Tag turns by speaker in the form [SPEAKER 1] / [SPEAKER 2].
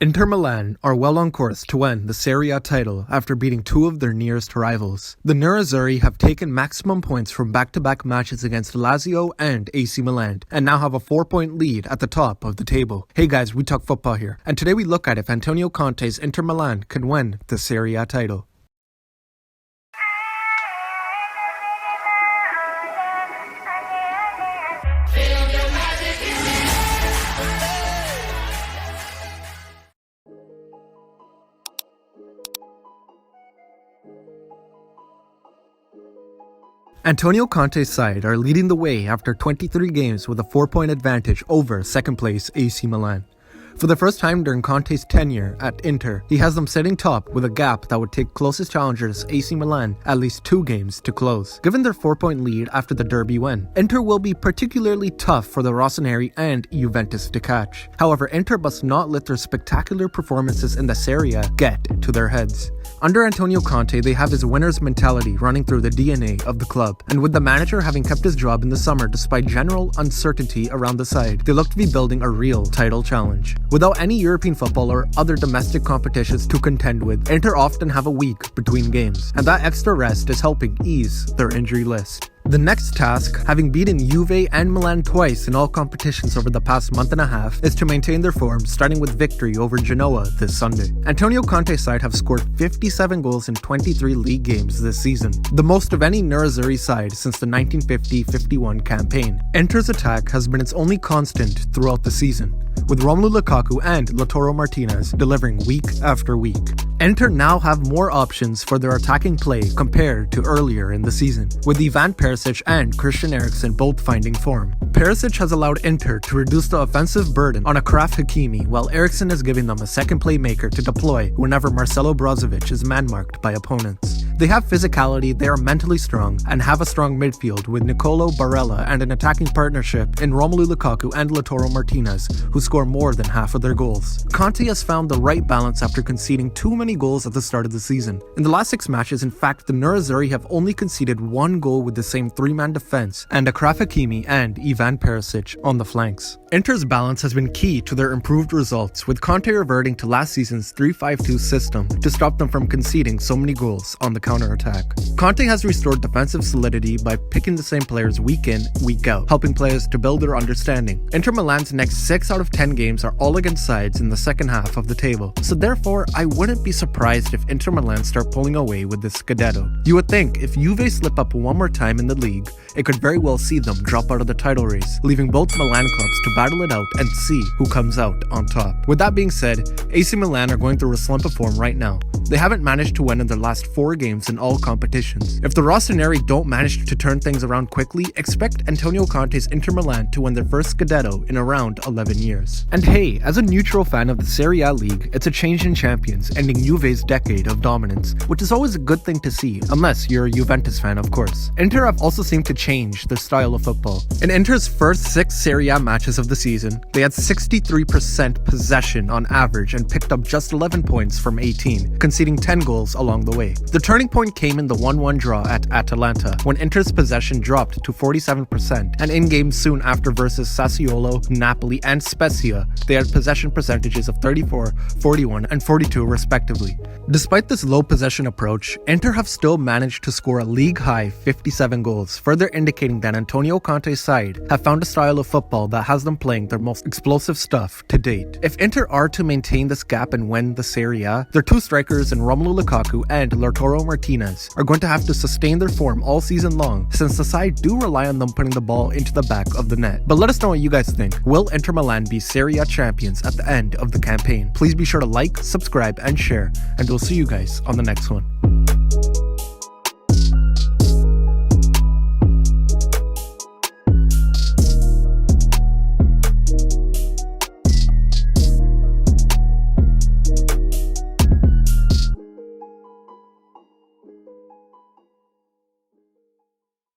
[SPEAKER 1] Inter Milan are well on course to win the Serie A title after beating two of their nearest rivals. The Nerazzurri have taken maximum points from back-to-back matches against Lazio and AC Milan and now have a 4-point lead at the top of the table. Hey guys, we talk football here, and today we look at if Antonio Conte's Inter Milan can win the Serie A title. Antonio Conte's side are leading the way after 23 games with a 4-point advantage over second place AC Milan. For the first time during Conte's tenure at Inter, he has them sitting top with a gap that would take closest challengers AC Milan at least 2 games to close. Given their 4-point lead after the derby win, Inter will be particularly tough for the Rossoneri and Juventus to catch. However, Inter must not let their spectacular performances in the Serie A get to their heads. Under Antonio Conte, they have his winner's mentality running through the DNA of the club, and with the manager having kept his job in the summer despite general uncertainty around the side, they look to be building a real title challenge. Without any European football or other domestic competitions to contend with, Inter often have a week between games, and that extra rest is helping ease their injury list. The next task, having beaten Juve and Milan twice in all competitions over the past month and a half, is to maintain their form, starting with victory over Genoa this Sunday. Antonio Conte's side have scored 57 goals in 23 league games this season, the most of any Nerazzurri side since the 1950-51 campaign. Inter's attack has been its only constant throughout the season, with Romelu Lukaku and Lautaro Martinez delivering week after week. Inter now have more options for their attacking play compared to earlier in the season, with Ivan Perisic and Christian Eriksen both finding form. Perisic has allowed Inter to reduce the offensive burden on Achraf Hakimi, while Eriksen is giving them a second playmaker to deploy whenever Marcelo Brozovic is man-marked by opponents. They have physicality, they are mentally strong, and have a strong midfield with Nicolo Barella and an attacking partnership in Romelu Lukaku and Lautaro Martinez, who score more than half of their goals. Conte has found the right balance after conceding too many goals at the start of the season. In the last 6 matches, in fact, the Nerazzurri have only conceded 1 goal with the same 3-man defense and Achraf Hakimi and Ivan Perisic on the flanks. Inter's balance has been key to their improved results, with Conte reverting to last season's 3-5-2 system to stop them from conceding so many goals on the counter-attack. Conte has restored defensive solidity by picking the same players week in, week out, helping players to build their understanding. Inter Milan's next 6 out of 10 games are all against sides in the second half of the table, so therefore I wouldn't be surprised if Inter Milan start pulling away with this scudetto. You would think if Juve slip up one more time in the league, it could very well see them drop out of the title race, leaving both Milan clubs to battle it out and see who comes out on top. With that being said, AC Milan are going through a slump of form right now. They haven't managed to win in their last 4 games in all competitions. If the Rossoneri don't manage to turn things around quickly, expect Antonio Conte's Inter Milan to win their first scudetto in around 11 years. And hey, as a neutral fan of the Serie A league, it's a change in champions, ending Juve's decade of dominance, which is always a good thing to see, unless you're a Juventus fan of course. Inter have also seemed to change their style of football. In Inter's first 6 Serie A matches of the season, they had 63% possession on average and picked up just 11 points from 18, conceding 10 goals along the way. The turning point came in the 1-1 draw at Atalanta, when Inter's possession dropped to 47%, and in games soon after versus Sassuolo, Napoli, and Spezia, they had possession percentages of 34, 41, and 42 respectively. Despite this low possession approach, Inter have still managed to score a league-high 57 goals, further indicating that Antonio Conte's side have found a style of football that has them playing their most explosive stuff to date. If Inter are to maintain this gap and win the Serie A, their 2 strikers in Romelu Lukaku and Lautaro Martinez are going to have to sustain their form all season long, since the side do rely on them putting the ball into the back of the net. But let us know what you guys think. Will Inter Milan be Serie A champions at the end of the campaign? Please be sure to like, subscribe, and share, and we'll see you guys on the next one.